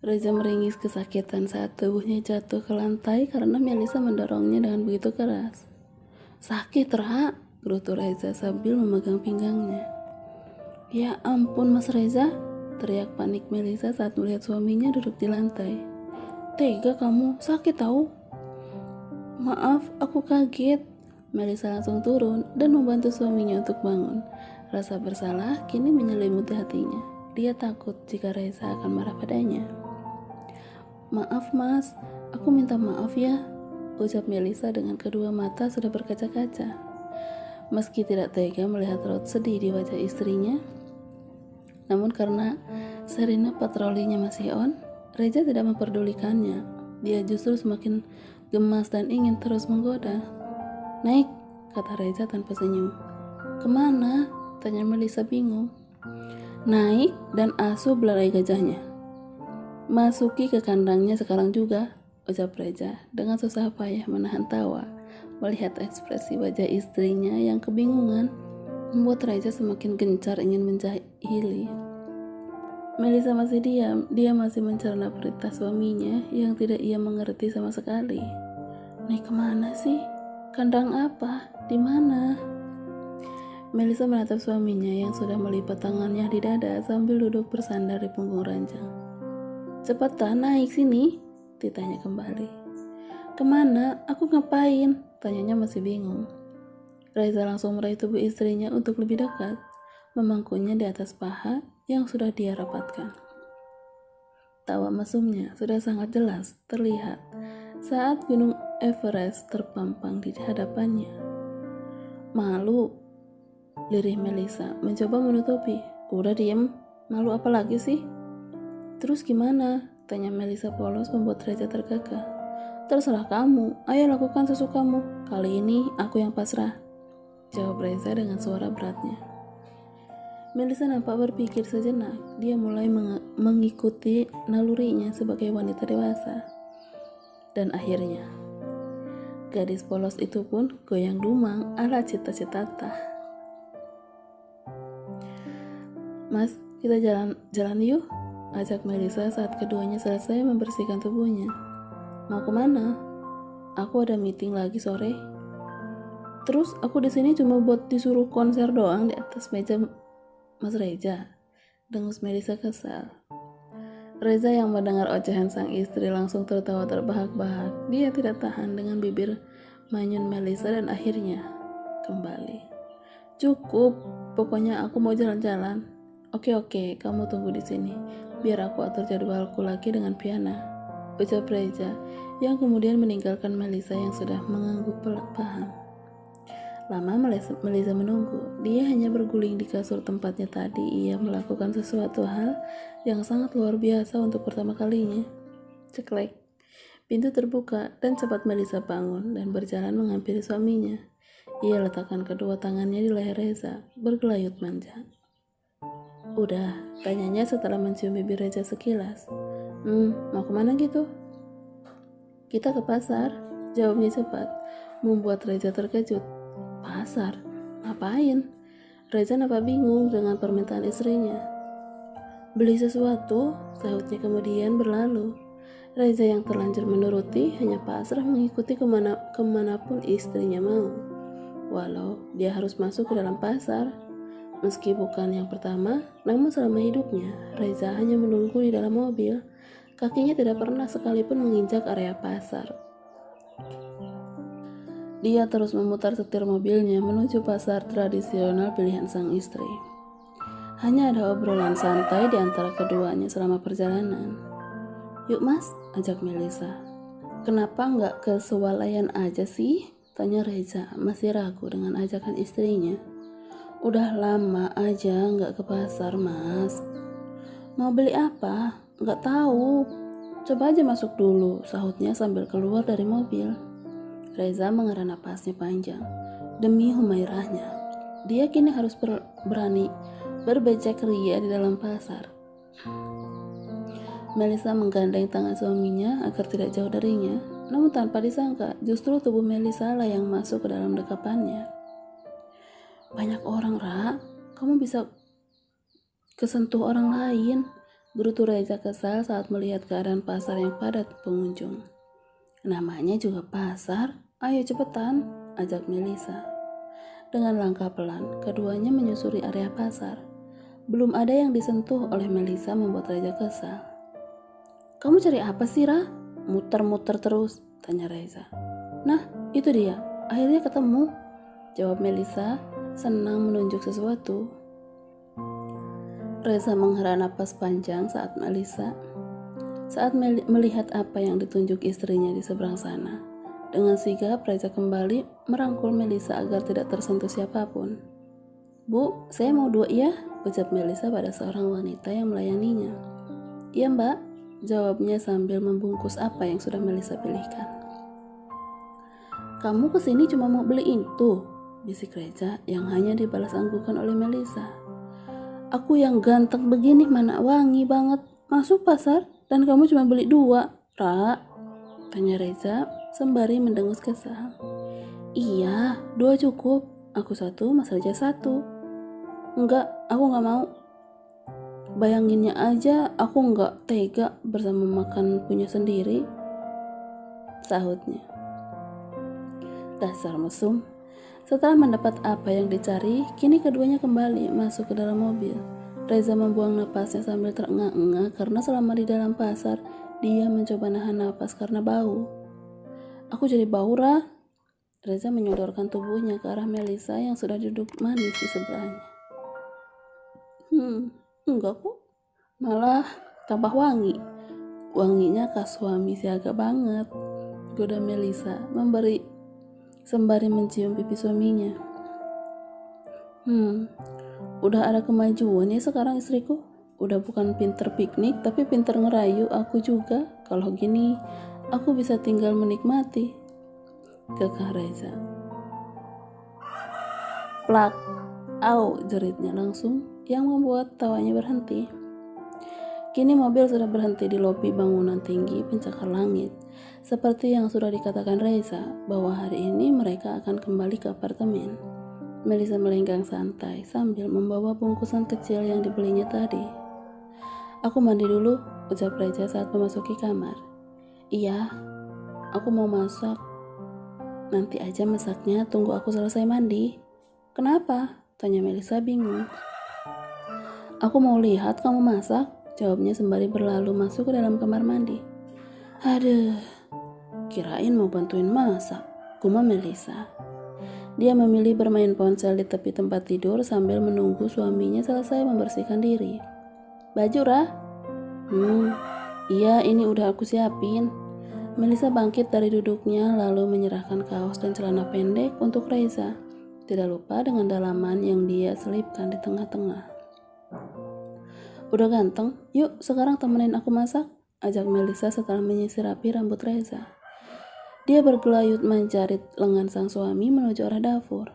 Reza meringis kesakitan saat tubuhnya jatuh ke lantai karena Melisa mendorongnya dengan begitu keras. "Sakit, Ra," gerutu Reza sambil memegang pinggangnya. "Ya ampun, Mas Reza," teriak panik Melisa saat melihat suaminya duduk di lantai. "Tega kamu, sakit tahu." "Maaf, aku kaget." Melisa langsung turun dan membantu suaminya untuk bangun. Rasa bersalah kini menyelimuti hatinya. Dia takut jika Reza akan marah padanya. "Maaf mas, aku minta maaf ya," ucap Melisa dengan kedua mata sudah berkaca-kaca. Meski tidak tega melihat raut sedih di wajah istrinya, namun karena sirine patrolinya masih on, Reza tidak memperdulikannya. Dia justru semakin gemas dan ingin terus menggoda. "Naik," kata Reza tanpa senyum. "Kemana?" tanya Melisa bingung. "Naik dan asuh belalai gajahnya. Masuki ke kandangnya sekarang juga," ucap Reza dengan susah payah menahan tawa. Melihat ekspresi wajah istrinya yang kebingungan, membuat Reza semakin gencar ingin menjahili. Melisa masih diam, dia masih mencerna perintah suaminya yang tidak ia mengerti sama sekali. "Naik kemana sih? Kandang apa? Di mana?" Melisa menatap suaminya yang sudah melipat tangannya di dada sambil duduk bersandar di punggung ranjang. "Cepetan naik sini," ditanya kembali. "Kemana? Aku ngapain?" tanyanya masih bingung. Reza langsung meraih tubuh istrinya untuk lebih dekat, memangkunya di atas paha yang sudah dia rapatkan. Tawa mesumnya sudah sangat jelas terlihat saat gunung Everest terpampang di hadapannya. "Malu," lirih Melisa mencoba menutupi. "Udah diem, malu apa lagi sih?" "Terus gimana?" tanya Melisa polos membuat Reza tergagah. "Terserah kamu, ayo lakukan sesukamu. Kali ini aku yang pasrah," jawab Reza dengan suara beratnya. Melisa nampak berpikir sejenak. Dia mulai mengikuti nalurinya sebagai wanita dewasa. Dan akhirnya, gadis polos itu pun goyang dumang ala cita-citata. "Mas, kita jalan yuk," ajak Melisa saat keduanya selesai membersihkan tubuhnya. "Mau kemana?" "Aku ada meeting lagi sore." "Terus aku di sini cuma buat disuruh konser doang di atas meja Mas Reza," dengus Melisa kesal. Reza yang mendengar ocehan sang istri langsung tertawa terbahak-bahak. Dia tidak tahan dengan bibir manyun Melisa dan akhirnya kembali. "Cukup, pokoknya aku mau jalan-jalan." Oke, kamu tunggu di sini. Biar aku atur jadwalku lagi dengan Piana," ucap Reza yang kemudian meninggalkan Melisa yang sudah mengangguk paham. Lama Melisa menunggu. Dia hanya berguling di kasur tempatnya tadi. Ia melakukan sesuatu hal yang sangat luar biasa untuk pertama kalinya. Ceklek. Pintu terbuka dan cepat Melisa bangun dan berjalan menghampiri suaminya. Ia letakkan kedua tangannya di leher Reza, bergelayut manja. "Udah?" tanyanya setelah mencium bibir Reza sekilas. Mau kemana gitu?" "Kita ke pasar," jawabnya cepat, membuat Reza terkejut. "Pasar? Ngapain?" Reza nampak bingung dengan permintaan istrinya. "Beli sesuatu," sahutnya kemudian berlalu. Reza yang terlanjur menuruti hanya pasrah mengikuti kemanapun istrinya mau. Walau dia harus masuk ke dalam pasar. Meski bukan yang pertama, namun selama hidupnya, Reza hanya menunggu di dalam mobil. Kakinya tidak pernah sekalipun menginjak area pasar. Dia terus memutar setir mobilnya menuju pasar tradisional pilihan sang istri. Hanya ada obrolan santai di antara keduanya selama perjalanan. "Yuk mas," ajak Melisa. "Kenapa nggak ke swalayan aja sih?" tanya Reza, masih ragu dengan ajakan istrinya. "Udah lama aja nggak ke pasar mas." "Mau beli apa?" "Nggak tahu. Coba aja masuk dulu," sahutnya sambil keluar dari mobil. Reza menghela napasnya panjang. Demi Humairahnya, dia kini harus berani berbecek ria di dalam pasar. Melisa menggandeng tangan suaminya agar tidak jauh darinya, namun tanpa disangka justru tubuh Melisa lah yang masuk ke dalam dekapannya. "Banyak orang, Ra. Kamu bisa kesentuh orang lain," Gerutu Reza kesal saat melihat keadaan pasar yang padat pengunjung. Namanya juga pasar, ayo cepetan, ajak Melisa. Dengan langkah pelan, keduanya menyusuri area pasar. Belum ada yang disentuh oleh Melisa membuat Reza kesal. Kamu cari apa sih, Ra? Muter-muter terus, tanya Reza. Nah, itu dia, akhirnya ketemu, jawab Melisa, senang menunjuk sesuatu. Reza menghela napas panjang saat melihat apa yang ditunjuk istrinya di seberang sana. Dengan sigap, Reza kembali merangkul Melisa agar tidak tersentuh siapapun. Bu, saya mau 2 ya, ucap Melisa pada seorang wanita yang melayaninya. Iya mbak, jawabnya sambil membungkus apa yang sudah Melisa pilihkan. Kamu kesini cuma mau beli itu, bisik Reza yang hanya dibalas anggukan oleh Melisa. Aku yang ganteng begini mana wangi banget, masuk pasar dan kamu cuma beli 2, Ra? Tanya Reza sembari mendengus kesal. Iya, 2 cukup, aku 1, Mas Reza 1. Enggak, aku nggak mau. Bayanginnya aja aku nggak tega bersama makan punya sendiri, sahutnya. Dasar mesum. Setelah mendapat apa yang dicari, kini keduanya kembali masuk ke dalam mobil. Reza membuang napasnya sambil terengah-engah karena selama di dalam pasar, dia mencoba nahan napas karena bau. Aku jadi bau, Ra. Reza menyodorkan tubuhnya ke arah Melisa yang sudah duduk manis di sebelahnya. Enggak kok. Malah tambah wangi. Wanginya khas suami siaga banget, goda Melisa sembari mencium pipi suaminya. Udah ada kemajuan ya sekarang istriku. Udah bukan pinter piknik tapi pinter ngerayu aku juga. Kalau gini aku bisa tinggal menikmati, kekeh Reza. Plak, au, jeritnya langsung yang membuat tawanya berhenti. Kini mobil sudah berhenti di lobi bangunan tinggi pencakar langit. Seperti yang sudah dikatakan Reza, bahwa hari ini mereka akan kembali ke apartemen. Melisa melenggang santai sambil membawa bungkusan kecil yang dibelinya tadi. Aku mandi dulu, ucap Reza saat memasuki kamar. Iya, aku mau masak. Nanti aja masaknya, tunggu aku selesai mandi. Kenapa? Tanya Melisa bingung. Aku mau lihat kamu masak, jawabnya sembari berlalu masuk ke dalam kamar mandi. Aduh, kirain mau bantuin masak, gumam Melisa. Dia memilih bermain ponsel di tepi tempat tidur sambil menunggu suaminya selesai membersihkan diri. Baju, Ra? Iya, ini udah aku siapin. Melisa bangkit dari duduknya lalu menyerahkan kaos dan celana pendek untuk Reza. Tidak lupa dengan dalaman yang dia selipkan di tengah-tengah. Udah ganteng, yuk sekarang temenin aku masak, ajak Melisa setelah menyisir rapi rambut Reza. Dia bergelayut menjarit lengan sang suami menuju arah dapur,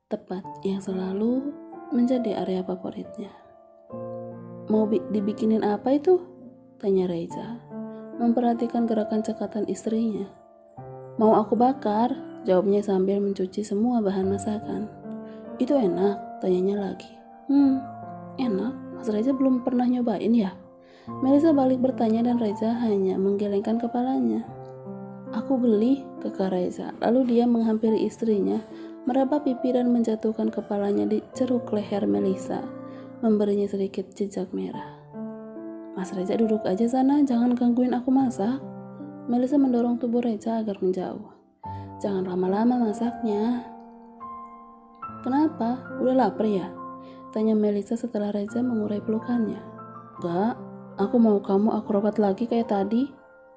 tepat yang selalu menjadi area favoritnya. Mau dibikinin apa itu? Tanya Reza, memperhatikan gerakan cekatan istrinya. Mau aku bakar, jawabnya sambil mencuci semua bahan masakan. Itu enak, tanyanya lagi. Enak, Mas Reza belum pernah nyobain ya? Melisa balik bertanya dan Reza hanya menggelengkan kepalanya. Aku beli, kekeh Reza. Lalu dia menghampiri istrinya, meraba pipi dan menjatuhkan kepalanya di ceruk leher Melisa, memberinya sedikit jejak merah. Mas Reza duduk aja sana, jangan gangguin aku masak. Melisa mendorong tubuh Reza agar menjauh. Jangan lama-lama masaknya. Kenapa? Udah lapar ya? Tanya Melisa setelah Reza mengurai pelukannya. Enggak, aku mau kamu akrobat lagi kayak tadi.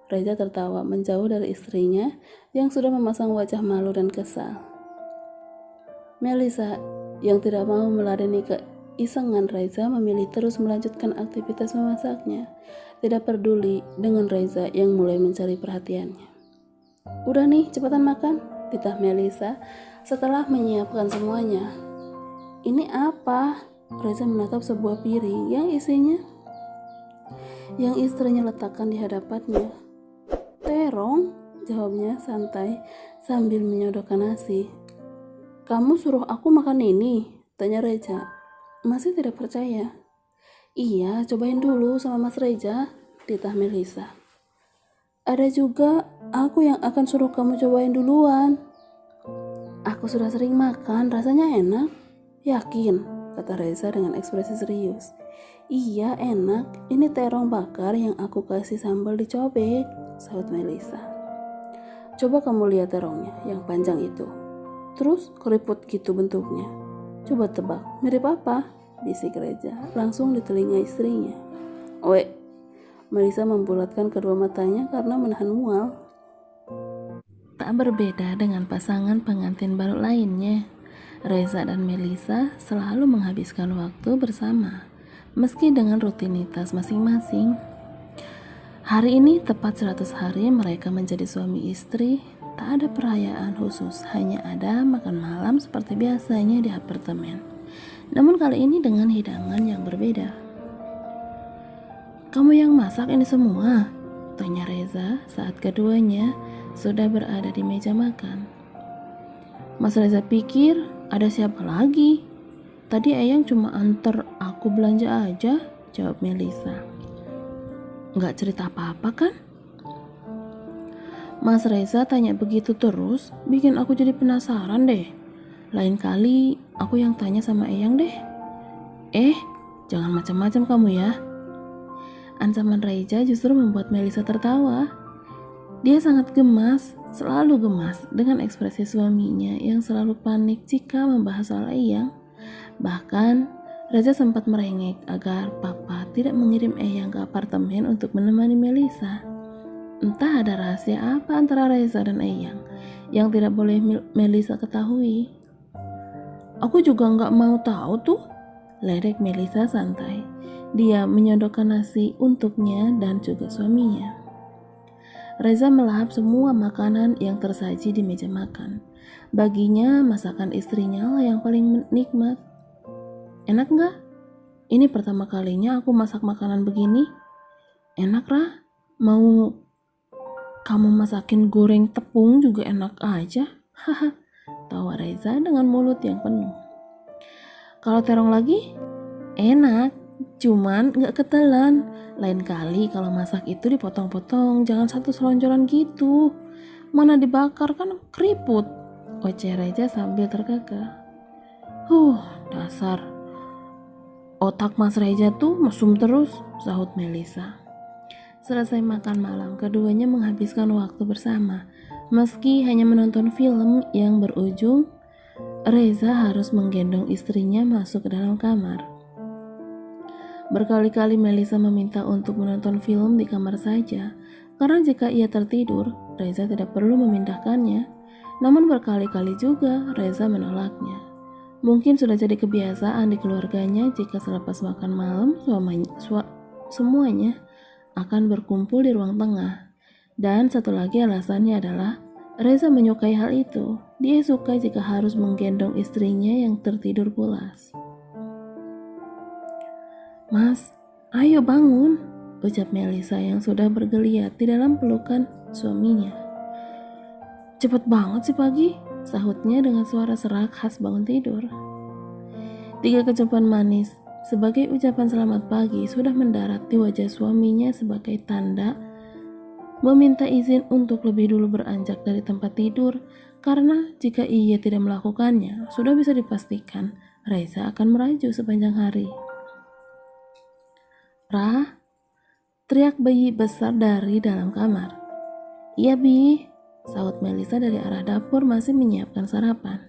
Reza tertawa menjauh dari istrinya yang sudah memasang wajah malu dan kesal. Melisa yang tidak mau meladeni keisengan Reza memilih terus melanjutkan aktivitas memasaknya, tidak peduli dengan Reza yang mulai mencari perhatiannya. Udah nih, cepetan makan, titah Melisa setelah menyiapkan semuanya. Ini apa? Reza menatap sebuah piring yang istrinya letakkan di hadapannya. Terong, jawabnya santai sambil menyodorkan nasi. Kamu suruh aku makan ini? Tanya Reza, masih tidak percaya. Iya, cobain dulu sama Mas Reza, titah Melisa. Ada juga aku yang akan suruh kamu cobain duluan. Aku sudah sering makan, rasanya enak. Yakin, kata Reza dengan ekspresi serius. Iya, enak. Ini terong bakar yang aku kasih sambal dicobek, sahut Melisa. Coba kamu lihat terongnya, yang panjang itu. Terus keriput gitu bentuknya. Coba tebak, mirip apa? Bisik Reza, langsung di telinga istrinya. Oe, Melisa membulatkan kedua matanya karena menahan mual. Tak berbeda dengan pasangan pengantin baru lainnya, Reza dan Melisa selalu menghabiskan waktu bersama, meski dengan rutinitas masing-masing. Hari ini tepat 100 hari mereka menjadi suami istri. Tak ada perayaan khusus, hanya ada makan malam seperti biasanya di apartemen. Namun kali ini dengan hidangan yang berbeda. Kamu yang masak ini semua? Tanya Reza saat keduanya sudah berada di meja makan. Mas Reza pikir ada siapa lagi? Tadi Eyang cuma antar aku belanja aja, jawab Melisa. Nggak cerita apa-apa kan? Mas Reza tanya begitu terus, bikin aku jadi penasaran deh. Lain kali aku yang tanya sama Eyang deh. Jangan macam-macam kamu ya. Ancaman Reza justru membuat Melisa tertawa. Dia sangat gemas, selalu gemas dengan ekspresi suaminya yang selalu panik jika membahas soal Eyang. Bahkan Reza sempat merengek agar papa tidak mengirim Eyang ke apartemen untuk menemani Melisa. Entah ada rahasia apa antara Reza dan Eyang yang tidak boleh Melisa ketahui. Aku juga nggak mau tahu tuh, ledek Melisa santai. Dia menyodokkan nasi untuknya dan juga suaminya. Reza melahap semua makanan yang tersaji di meja makan. Baginya masakan istrinya lah yang paling nikmat. Enak nggak? Ini pertama kalinya aku masak makanan begini. Enak, Rah? Mau kamu masakin goreng tepung juga enak aja. Haha, tawa Reza dengan mulut yang penuh. Kalau terong lagi, enak, cuman gak ketelan. Lain kali kalau masak itu dipotong-potong, jangan satu selonjoran gitu. Mana dibakar kan keriput, oceh Reza sambil terkekeh. Dasar. Otak Mas Reza tuh mesum terus, sahut Melisa. Selesai makan malam, keduanya menghabiskan waktu bersama. Meski hanya menonton film yang berujung, Reza harus menggendong istrinya masuk ke dalam kamar. Berkali-kali Melisa meminta untuk menonton film di kamar saja, karena jika ia tertidur, Reza tidak perlu memindahkannya. Namun berkali-kali juga Reza menolaknya. Mungkin sudah jadi kebiasaan di keluarganya jika selepas makan malam semuanya akan berkumpul di ruang tengah. Dan satu lagi alasannya adalah Reza menyukai hal itu. Dia suka jika harus menggendong istrinya yang tertidur pulas. Mas, ayo bangun, ucap Melisa yang sudah bergeliat di dalam pelukan suaminya. Cepet banget sih pagi, sahutnya dengan suara serak khas bangun tidur. 3 kecupan manis sebagai ucapan selamat pagi sudah mendarat di wajah suaminya sebagai tanda meminta izin untuk lebih dulu beranjak dari tempat tidur, karena jika ia tidak melakukannya, sudah bisa dipastikan Reza akan meraju sepanjang hari. Rah, teriak bayi besar dari dalam kamar. Iya Bi, sahut Melisa dari arah dapur masih menyiapkan sarapan.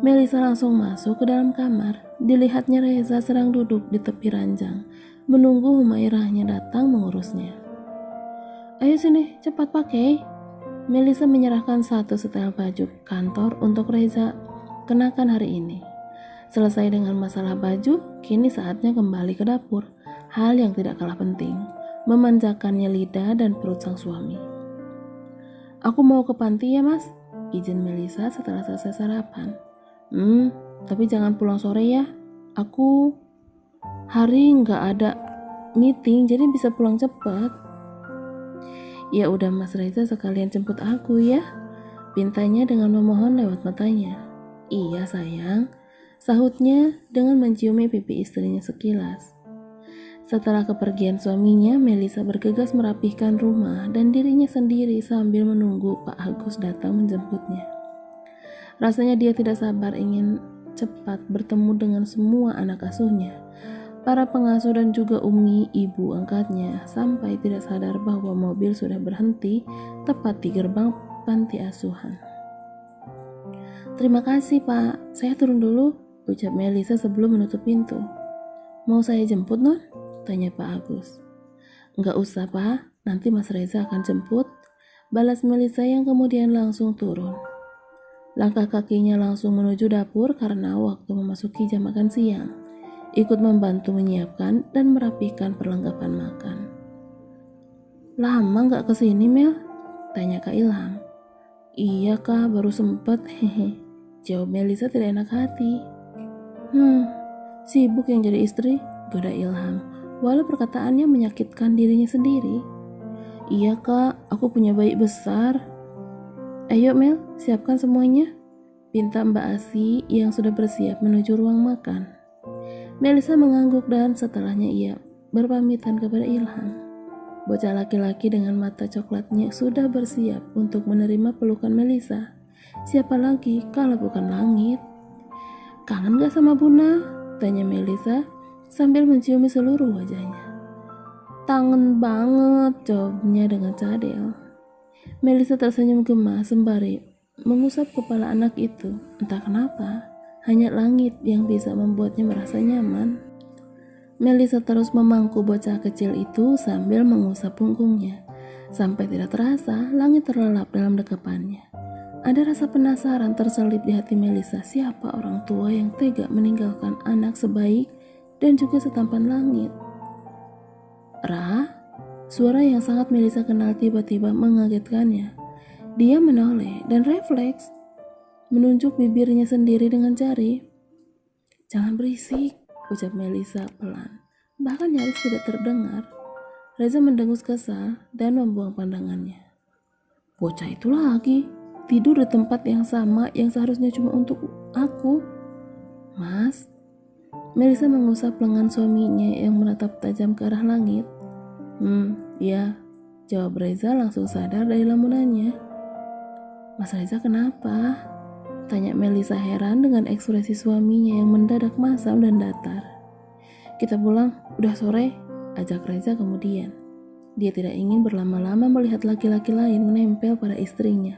Melisa langsung masuk ke dalam kamar. Dilihatnya Reza sedang duduk di tepi ranjang, menunggu Humairahnya datang mengurusnya. Ayo sini, cepat pakai. Melisa menyerahkan satu setel baju kantor untuk Reza kenakan hari ini. Selesai dengan masalah baju, kini saatnya kembali ke dapur. Hal yang tidak kalah penting, memanjakannya lidah dan perut sang suami. Aku mau ke panti ya mas, izin Melisa setelah selesai sarapan. Tapi jangan pulang sore ya. Aku hari nggak ada meeting, jadi bisa pulang cepat. Ya udah Mas Reza sekalian jemput aku ya, pintanya dengan memohon lewat matanya. Iya sayang, sahutnya dengan menciumi pipi istrinya sekilas. Setelah kepergian suaminya, Melisa bergegas merapihkan rumah dan dirinya sendiri sambil menunggu Pak Agus datang menjemputnya. Rasanya dia tidak sabar ingin cepat bertemu dengan semua anak asuhnya, para pengasuh dan juga Umi, ibu angkatnya, sampai tidak sadar bahwa mobil sudah berhenti tepat di gerbang panti asuhan. "Terima kasih Pak, saya turun dulu," ucap Melisa sebelum menutup pintu. "Mau saya jemput Non?" tanya Pak Agus. "Enggak usah Pak, nanti Mas Reza akan jemput," balas Melisa yang kemudian langsung turun. Langkah kakinya langsung menuju dapur karena waktu memasuki jam makan siang, ikut membantu menyiapkan dan merapihkan perlengkapan makan. "Lama nggak kesini Mel?" tanya Kak Ilham. "Iya Kak, baru sempet," hehe, jawab Melisa tidak enak hati. Sibuk yang jadi istri," goda Ilham, walau perkataannya menyakitkan dirinya sendiri. "Iya Kak, aku punya bayi besar." "Ayo Mel, siapkan semuanya," pinta Mbak Asi yang sudah bersiap menuju ruang makan. Melisa mengangguk dan setelahnya ia berpamitan kepada Ilham. Bocah laki-laki dengan mata coklatnya sudah bersiap untuk menerima pelukan Melisa. Siapa lagi kalau bukan Langit? "Kangen gak sama Bunda?" tanya Melisa sambil menciumi seluruh wajahnya. "Kangen banget," jawabnya dengan cadel. Melisa tersenyum gemas sembari mengusap kepala anak itu. Entah kenapa, hanya Langit yang bisa membuatnya merasa nyaman. Melisa terus memangku bocah kecil itu sambil mengusap punggungnya. Sampai tidak terasa, Langit terlelap dalam dekapannya. Ada rasa penasaran terselip di hati Melisa, siapa orang tua yang tega meninggalkan anak sebaik dan juga setampan Langit. "Ra?" Suara yang sangat Melisa kenal tiba-tiba mengagetkannya. Dia menoleh dan refleks menunjuk bibirnya sendiri dengan jari. "Jangan berisik," ucap Melisa pelan, bahkan nyaris tidak terdengar. Reza mendengus kesal dan membuang pandangannya. Bocah itu lagi tidur di tempat yang sama yang seharusnya cuma untuk aku. "Mas?" Melisa mengusap lengan suaminya yang menatap tajam ke arah Langit. Ya," jawab Reza langsung sadar dari lamunannya. "Mas Reza kenapa?" tanya Melisa heran dengan ekspresi suaminya yang mendadak masam dan datar. "Kita pulang, udah sore," ajak Reza kemudian. Dia tidak ingin berlama-lama melihat laki-laki lain menempel pada istrinya,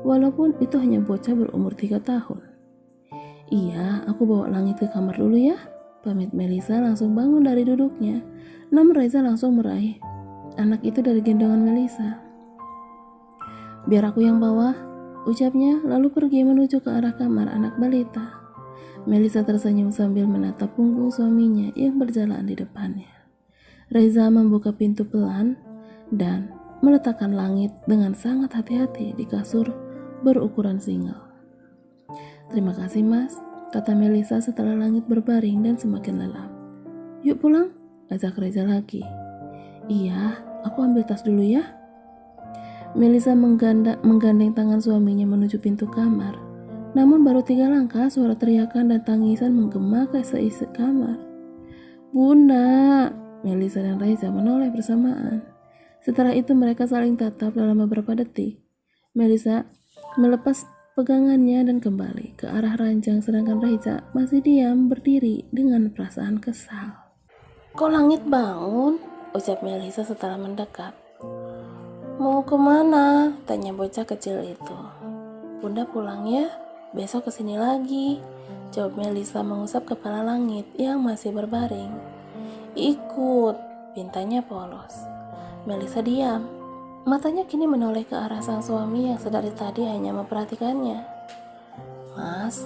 walaupun itu hanya bocah berumur 3 tahun. "Iya, aku bawa Langit ke kamar dulu ya," pamit Melisa langsung bangun dari duduknya. Namun Reza langsung meraih anak itu dari gendongan Melisa. "Biar aku yang bawa," ucapnya lalu pergi menuju ke arah kamar anak balita. Melisa tersenyum sambil menatap punggung suaminya yang berjalan di depannya. Reza membuka pintu pelan dan meletakkan Langit dengan sangat hati-hati di kasur berukuran single. "Terima kasih Mas," kata Melisa setelah Langit berbaring dan semakin lelap. "Yuk pulang," ajak Reza lagi. "Iya, aku ambil tas dulu ya." Melisa menggandeng tangan suaminya menuju pintu kamar. Namun baru 3 langkah suara teriakan dan tangisan menggema ke seisi kamar. "Bunda!" Melisa dan Reza menoleh bersamaan. Setelah itu mereka saling tatap dalam beberapa detik. Melisa melepas pegangannya dan kembali ke arah ranjang sedangkan Reza masih diam berdiri dengan perasaan kesal. "Kok Langit bangun?" ucap Melisa setelah mendekat. "Mau kemana?" tanya bocah kecil itu. "Bunda pulang ya, besok kesini lagi," jawab Melisa mengusap kepala Langit yang masih berbaring. "Ikut," pintanya polos. Melisa diam. Matanya kini menoleh ke arah sang suami yang sedari tadi hanya memperhatikannya. "Mas?"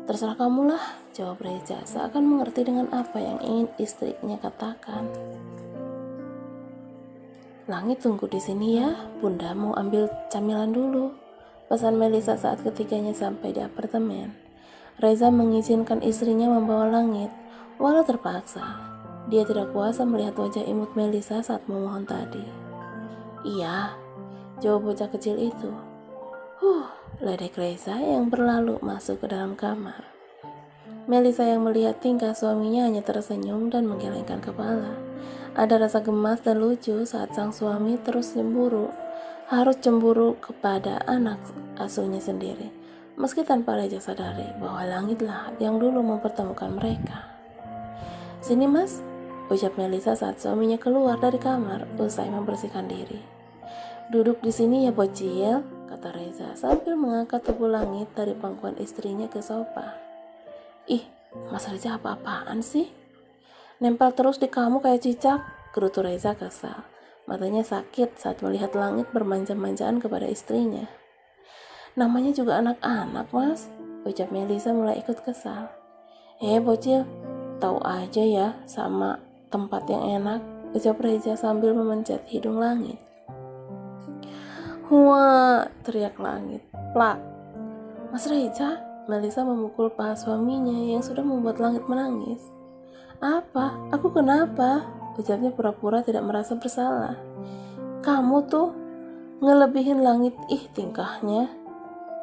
"Terserah kamulah," jawab Reza seakan mengerti dengan apa yang ingin istrinya katakan. "Langit tunggu di sini ya, Bunda mau ambil camilan dulu," pesan Melisa saat ketiganya sampai di apartemen. Reza mengizinkan istrinya membawa Langit, walau terpaksa. Dia tidak kuasa melihat wajah imut Melisa saat memohon tadi. "Iya," jawab bocah kecil itu. Ledek Reza yang berlalu masuk ke dalam kamar. Melisa yang melihat tingkah suaminya hanya tersenyum dan menggelengkan kepala. Ada rasa gemas dan lucu saat sang suami terus harus cemburu kepada anak asuhnya sendiri, meski tanpa Reza sadari bahwa langitlah yang dulu mempertemukan mereka. "Sini mas," ucap Melisa saat suaminya keluar dari kamar usai membersihkan diri. "Duduk di sini ya bocil," kata Reza sambil mengangkat tubuh langit dari pangkuan istrinya ke sofa. "Ih, Mas Reza apa-apaan sih? Nempel terus di kamu kayak cicak," gerutu Reza kesal. Matanya sakit saat melihat langit bermanja-manjaan kepada istrinya. "Namanya juga anak-anak, Mas," ucap Melisa mulai ikut kesal. Bocil, tahu aja ya sama tempat yang enak," ucap Reza sambil memencet hidung langit. "Wah," teriak langit. "Plak." "Mas Reza," Melisa memukul paha suaminya yang sudah membuat langit menangis. "Apa? Aku kenapa?" ucapnya pura-pura tidak merasa bersalah. "Kamu tuh ngelebihin langit, ih tingkahnya,"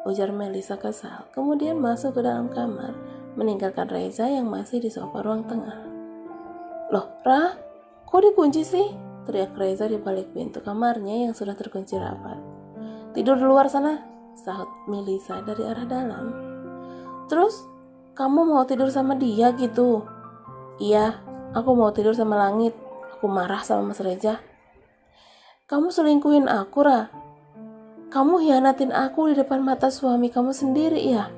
ujar Melisa kesal, kemudian masuk ke dalam kamar, meninggalkan Reza yang masih di sofa ruang tengah. "Loh, Rah, kok dikunci sih?" teriak Reza di balik pintu kamarnya yang sudah terkunci rapat. "Tidur di luar sana," sahut Melisa dari arah dalam. "Terus, kamu mau tidur sama dia gitu?" "Iya, aku mau tidur sama langit. Aku marah sama Mas Reza." "Kamu selingkuhin aku, Ra? Kamu hianatin aku di depan mata suami kamu sendiri ya?"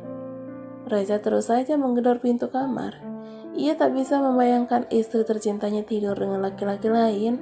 Reza terus saja menggedor pintu kamar. Ia tak bisa membayangkan istri tercintanya tidur dengan laki-laki lain.